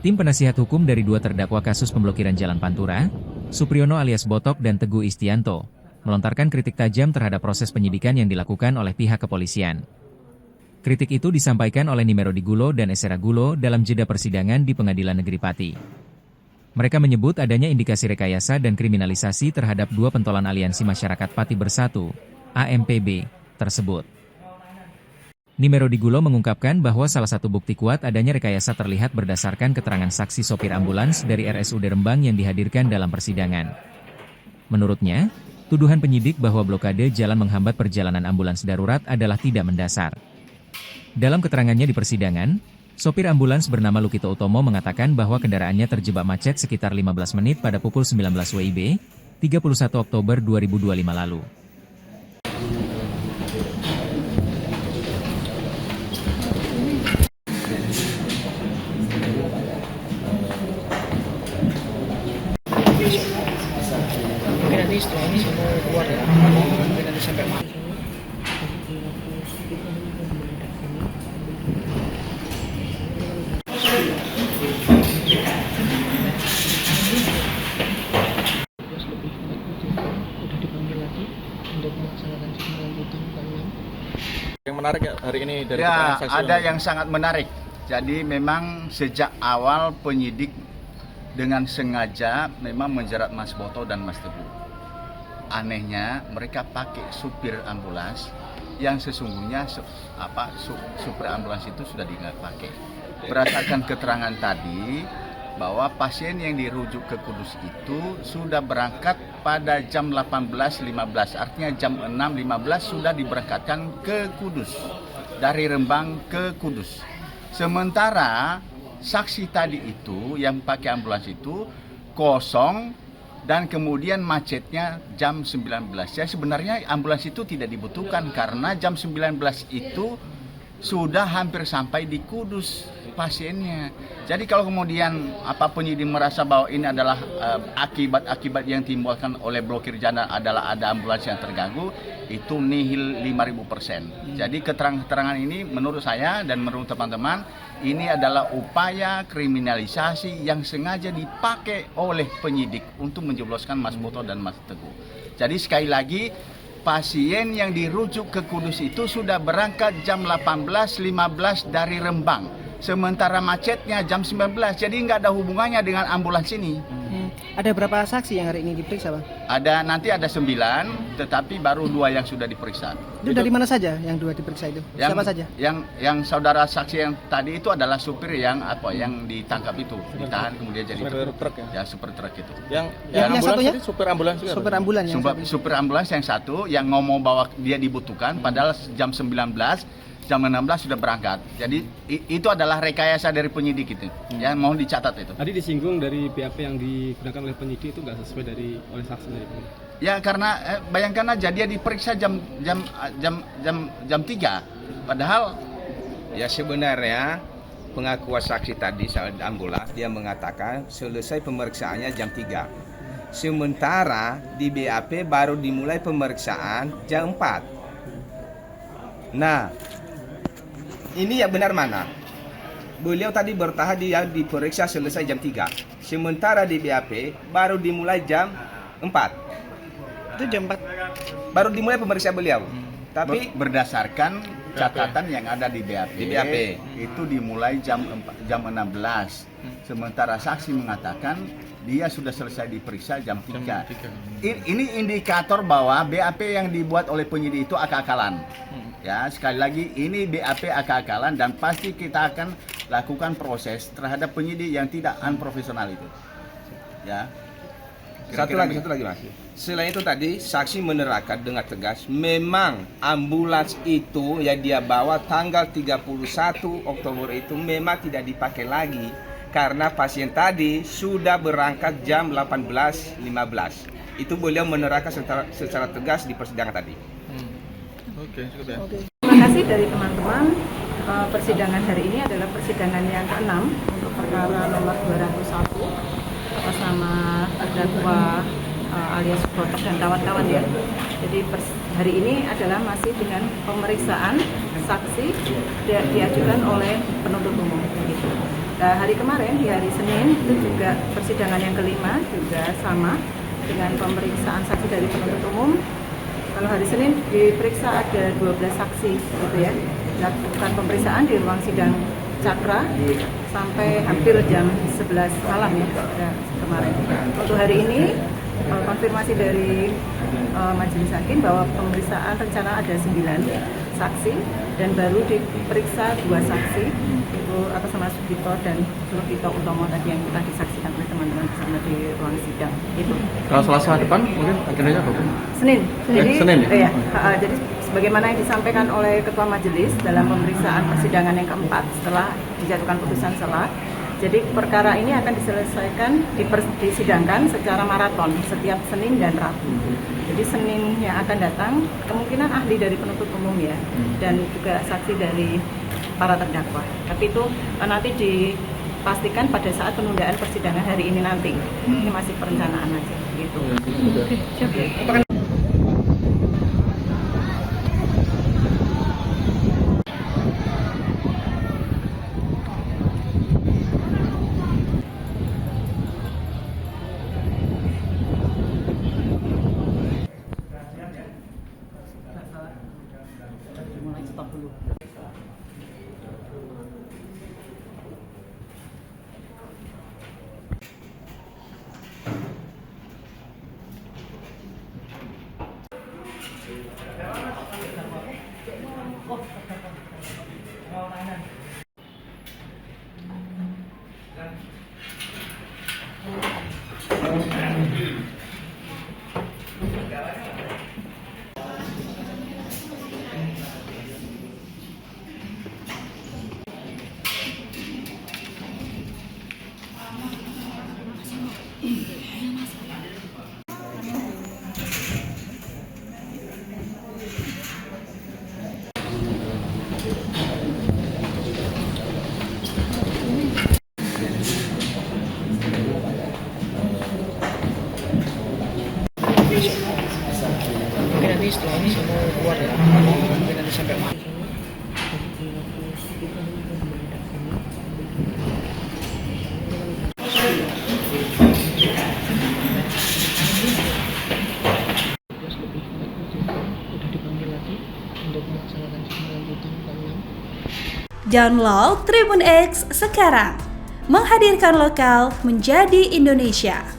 Tim penasihat hukum dari dua terdakwa kasus pemblokiran Jalan Pantura, Supriyono alias Botok dan Teguh Istianto, melontarkan kritik tajam terhadap proses penyidikan yang dilakukan oleh pihak kepolisian. Kritik itu disampaikan oleh Nimerodi Gulo dan Esera Gulo dalam jeda persidangan di Pengadilan Negeri Pati. Mereka menyebut adanya indikasi rekayasa dan kriminalisasi terhadap dua pentolan Aliansi Masyarakat Pati Bersatu, AMPB, tersebut. Nimerodi Gulo mengungkapkan bahwa salah satu bukti kuat adanya rekayasa terlihat berdasarkan keterangan saksi sopir ambulans dari RSUD Rembang yang dihadirkan dalam persidangan. Menurutnya, tuduhan penyidik bahwa blokade jalan menghambat perjalanan ambulans darurat adalah tidak mendasar. Dalam keterangannya di persidangan, sopir ambulans bernama Lukito Utomo mengatakan bahwa kendaraannya terjebak macet sekitar 15 menit pada pukul 19 WIB, 31 Oktober 2025 lalu. Mungkin nanti setelah ini semua keluar ya, mungkin nanti sampai malam. Udah dipanggil lagi untuk melaksanakan sidang lanjutan ke-6. Yang menarik ya hari ini dari Ya, saksi ada yang sangat menarik. Jadi memang sejak awal penyidik dengan sengaja memang menjerat Mas Boto dan Mas Teguh. Anehnya mereka pakai supir ambulans yang sesungguhnya supir ambulans itu sudah tidak pakai. Berdasarkan keterangan tadi bahwa pasien yang dirujuk ke Kudus itu sudah berangkat pada jam 18.15, artinya jam 6.15 sudah diberangkatkan ke Kudus, dari Rembang ke Kudus. Sementara saksi tadi itu yang pakai ambulans itu kosong dan kemudian macetnya jam 19. Ya sebenarnya ambulans itu tidak dibutuhkan karena jam 19 itu sudah hampir sampai di Kudus pasiennya. Jadi kalau kemudian penyidik merasa bahwa ini adalah akibat-akibat yang timbulkan oleh blokir jalan adalah ada ambulans yang terganggu, itu nihil 5000%. Jadi keterangan ini menurut saya dan menurut teman-teman ini adalah upaya kriminalisasi yang sengaja dipakai oleh penyidik untuk menjebloskan Mas Boto dan Mas Teguh. Jadi sekali lagi pasien yang dirujuk ke Kudus itu sudah berangkat jam 18.15 dari Rembang. Sementara macetnya jam 19, jadi nggak ada hubungannya dengan ambulans ini. Ada berapa saksi yang hari ini diperiksa, Bang? Nanti ada 9, tetapi baru 2 yang sudah diperiksa. Itu dari mana saja yang 2 diperiksa itu? Siapa saja? Yang saudara saksi yang tadi itu adalah supir yang ditangkap itu, ditahan kemudian jadi truk ya? Ya, supir truk itu. Yang ambulans satunya tadi, supir ambulans juga. Supir ambulans yang Supir ambulans yang satu yang ngomong bahwa dia dibutuhkan padahal jam 19 jam 16 sudah berangkat. Jadi itu adalah rekayasa dari penyidik itu. Ya, mohon dicatat itu. Tadi disinggung dari BAP yang digunakan oleh penyidik itu nggak sesuai oleh saksi dari penyidik. Ya karena bayangkan aja dia diperiksa jam 3. Padahal ya sebenarnya pengakuan saksi tadi soal ambulans dia mengatakan selesai pemeriksaannya jam 3. Sementara di BAP baru dimulai pemeriksaan jam 4. Nah, ini yang benar mana? Beliau tadi bertahan dia diperiksa selesai jam 3. Sementara di BAP baru dimulai jam 4. itu jam 4. Baru dimulai pemeriksaan beliau. Tapi berdasarkan catatan yang ada di BAP, itu dimulai jam 16. Sementara saksi mengatakan dia sudah selesai diperiksa jam 3. Ini indikator bahwa BAP yang dibuat oleh penyidik itu akal-akalan. Ya, sekali lagi ini BAP akal-akalan dan pasti kita akan lakukan proses terhadap penyidik yang tidak unprofesional itu. Ya. Satu lagi Mas. Selain itu tadi saksi menerangkan dengan tegas memang ambulans itu yang dia bawa tanggal 31 Oktober itu memang tidak dipakai lagi karena pasien tadi sudah berangkat jam 18.15. Itu beliau menerangkan secara tegas di persidangan tadi. Oke, cukup ya. Terima kasih dari teman-teman. Persidangan hari ini adalah persidangan yang ke-6 untuk perkara nomor 201 atas nama terdakwa alias Botok dan kawan-kawan ya. Jadi hari ini adalah masih dengan pemeriksaan saksi diajukan oleh penuntut umum. Gitu. Nah, hari kemarin, di hari Senin, itu juga persidangan yang kelima, juga sama dengan pemeriksaan saksi dari penuntut umum. Kalau hari Senin diperiksa ada 12 saksi, gitu ya. Dilakukan pemeriksaan di ruang sidang Cakra sampai hampir jam 11 malam ya kemarin. Untuk hari ini konfirmasi dari majelis hakim bahwa pemeriksaan rencana ada 9 saksi dan baru diperiksa 2 saksi, itu atas nama Sugito dan Sulukito Utomo tadi yang kita disaksikan oleh teman-teman di sana di ruang sidang. Itu. Kalau Selasa depan mungkin agendanya apa? Senin. Jadi, Senin ya? Jadi sebagaimana yang disampaikan oleh Ketua Majelis dalam pemeriksaan persidangan yang keempat setelah dijatuhkan putusan sela. Jadi perkara ini akan diselesaikan, disidangkan secara maraton setiap Senin dan Rabu. Jadi Senin yang akan datang kemungkinan ahli dari penuntut umum ya, dan juga saksi dari para terdakwa. Tapi itu nanti dipastikan pada saat penundaan persidangan hari ini nanti. Ini masih perencanaan aja gitu. Oke, siap. Mulai stop dulu. Mungkin nanti setelah ini saya mau keluar ya, mungkin nanti sampai malam. Udah dipanggil lagi untuk melaksanakan lanjutan jam 6. Download Tribun X sekarang, menghadirkan lokal menjadi Indonesia.